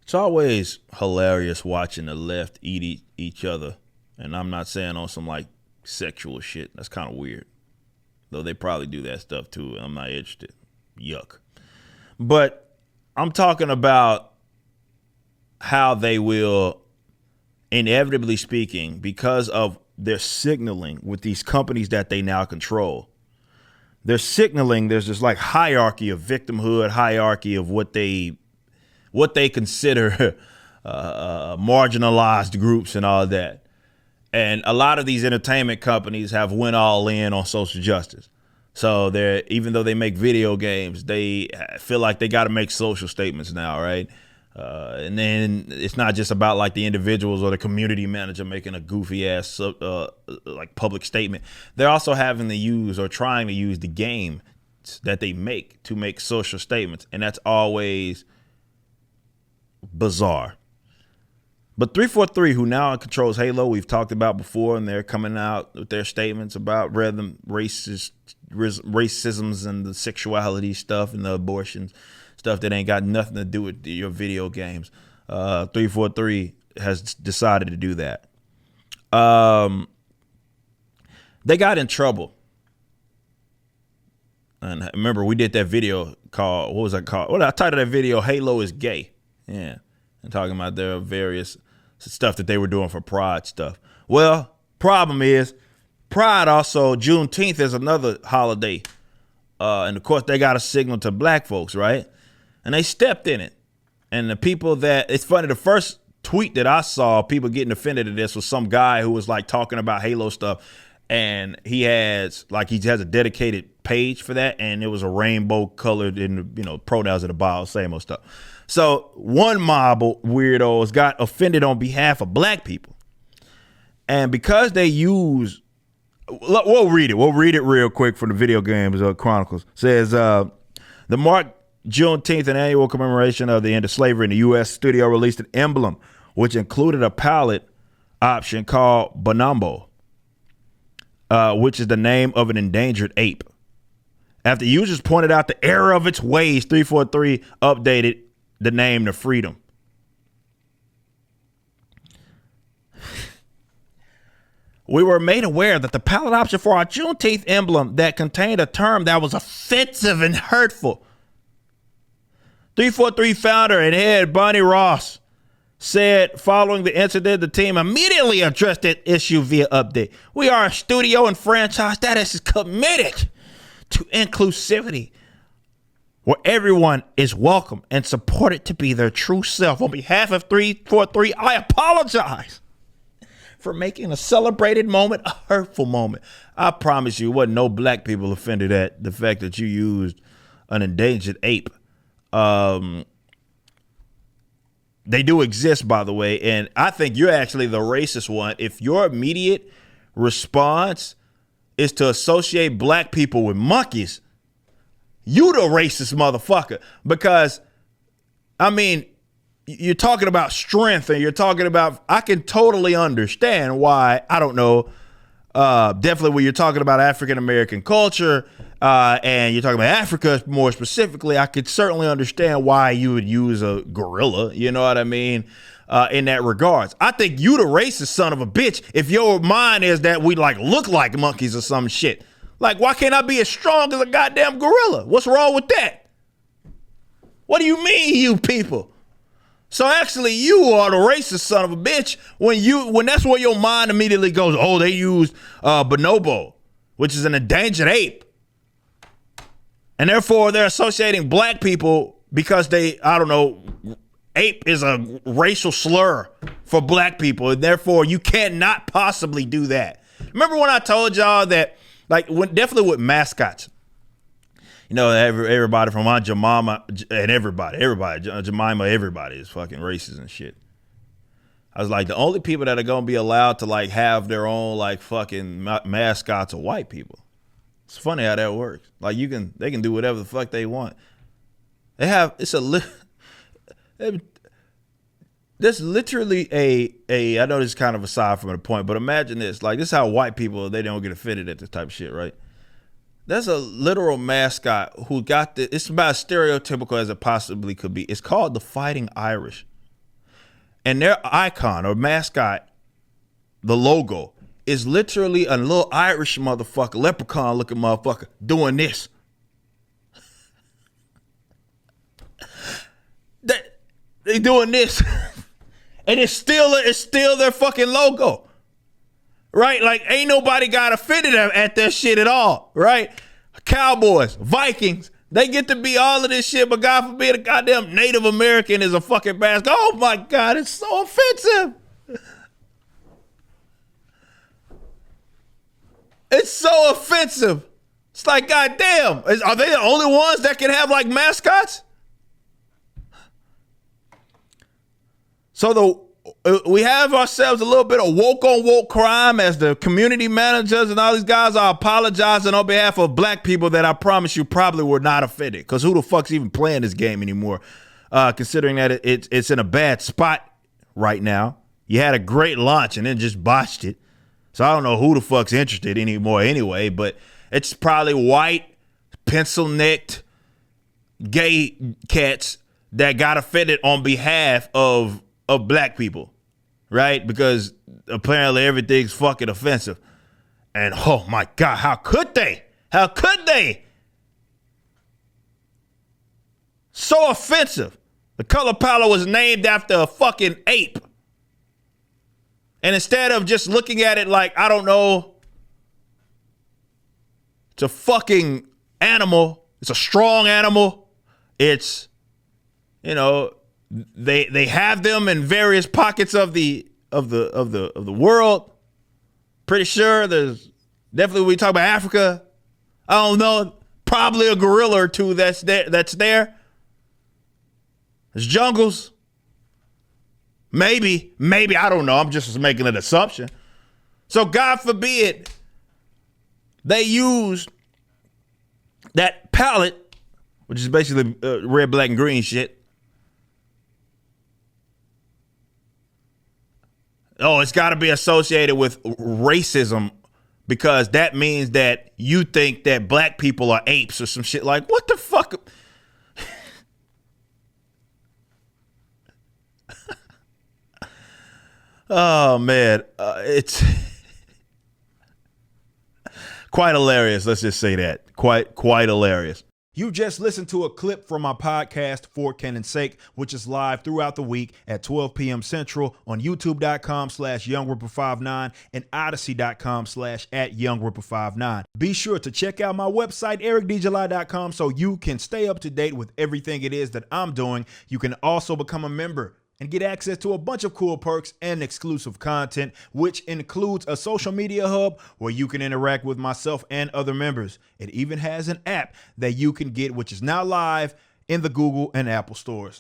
It's always hilarious watching the left eat each other. And I'm not saying on some like sexual shit. That's kind of weird. Though they probably do that stuff too. I'm not interested. Yuck. But I'm talking about how they will, inevitably speaking, because of their signaling with these companies that they now control. They're signaling there's this like hierarchy of victimhood, hierarchy of what they consider marginalized groups and all that. And a lot of these entertainment companies have went all in on social justice. So they're, even though they make video games, they feel like they got to make social statements now, right? And then it's not just about like the individuals or the community manager making a goofy ass like public statement. They're also having to use or trying to use the game that they make to make social statements. And that's always bizarre. But 343, who now controls Halo, we've talked about before, and they're coming out with their statements about random racisms and the sexuality stuff and the abortions stuff that ain't got nothing to do with your video games. 343 has decided to do that. They got in trouble. And remember, we did that video called, what was that called? Well, I titled that video, Halo is Gay. Yeah. And talking about their various stuff that they were doing for Pride stuff. Well, problem is, Pride also, Juneteenth is another holiday. And of course, they got a signal to black folks, right? And they stepped in it. And the people that, it's funny, the first tweet that I saw, people getting offended at this, was some guy who was like talking about Halo stuff. And he has a dedicated page for that. And it was a rainbow colored in, pronouns in the bio, same old stuff. So one mob of weirdos got offended on behalf of black people. And because they use, we'll read it. We'll read it real quick from the Video Games Chronicles. It says, the Mark Juneteenth, an annual commemoration of the end of slavery in the U.S., studio released an emblem, which included a palette option called Bonobo, which is the name of an endangered ape. After users pointed out the error of its ways, 343 updated the name to Freedom. We were made aware that the palette option for our Juneteenth emblem that contained a term that was offensive and hurtful. 343 founder and head Bonnie Ross said following the incident, the team immediately addressed that issue via update. We are a studio and franchise that is committed to inclusivity, where everyone is welcome and supported to be their true self. On behalf of 343, I apologize for making a celebrated moment a hurtful moment. I promise you, wasn't no black people offended at the fact that you used an endangered ape. They do exist, by the way, and I think you're actually the racist one. If your immediate response is to associate black people with monkeys, you the racist motherfucker. Because, I mean, you're talking about strength, and you're talking about, I can totally understand why, I don't know, definitely when you're talking about African-American culture, and you're talking about Africa more specifically, I could certainly understand why you would use a gorilla, you know what I mean, in that regards. I think you the racist son of a bitch if your mind is that we like look like monkeys or some shit. Like, why can't I be as strong as a goddamn gorilla? What's wrong with that? What do you mean, you people? So actually, you are the racist son of a bitch when that's where your mind immediately goes. Oh, they used bonobo, which is an endangered ape, and therefore they're associating black people because they, I don't know, ape is a racial slur for black people, and therefore you cannot possibly do that. Remember when I told y'all that, like, definitely with mascots. You know, everybody from Aunt Jemima and everybody, Jemima, everybody is fucking racist and shit. I was like, the only people that are going to be allowed to like have their own like fucking mascots are white people. It's funny how that works. Like they can do whatever the fuck they want. There's literally I know this is kind of aside from the point, but imagine this. Like, this is how white people, they don't get offended at this type of shit, right? There's a literal mascot who got it's about as stereotypical as it possibly could be. It's called the Fighting Irish. And their icon or mascot, the logo, is literally a little Irish motherfucker, leprechaun looking motherfucker, doing this. They doing this. And it's still their fucking logo. Right? Like, ain't nobody got offended at that shit at all. Right? Cowboys, Vikings, they get to be all of this shit, but God forbid a goddamn Native American is a fucking mascot. Oh my God, it's so offensive. It's so offensive. It's like, goddamn, are they the only ones that can have like mascots? So we have ourselves a little bit of woke on woke crime as the community managers and all these guys are apologizing on behalf of black people that I promise you probably were not offended. Because who the fuck's even playing this game anymore? Considering that it's in a bad spot right now. You had a great launch and then just botched it. So I don't know who the fuck's interested anymore anyway, but it's probably white, pencil-necked, gay cats that got offended on behalf of black people, right? Because apparently everything's fucking offensive. And oh my God, how could they? How could they? So offensive. The color palette was named after a fucking ape. And instead of just looking at it like, I don't know, it's a fucking animal. It's a strong animal. It's, they have them in various pockets of the world. Pretty sure there's definitely when we talk about Africa, I don't know, probably a gorilla or two that's there. There's jungles. Maybe, I don't know. I'm just making an assumption. So God forbid they use that palette, which is basically red, black, and green shit. Oh, it's got to be associated with racism because that means that you think that black people are apes or some shit. Like, what the fuck? Oh, man. It's quite hilarious. Let's just say that. Quite hilarious. You just listened to a clip from my podcast, For Canon's Sake, which is live throughout the week at 12 p.m. Central on youtube.com/YoungRipper59 and odyssey.com/@YoungRipper59. Be sure to check out my website, ericdjuly.com, so you can stay up to date with everything it is that I'm doing. You can also become a member and get access to a bunch of cool perks and exclusive content, which includes a social media hub where you can interact with myself and other members. It even has an app that you can get, which is now live in the Google and Apple stores.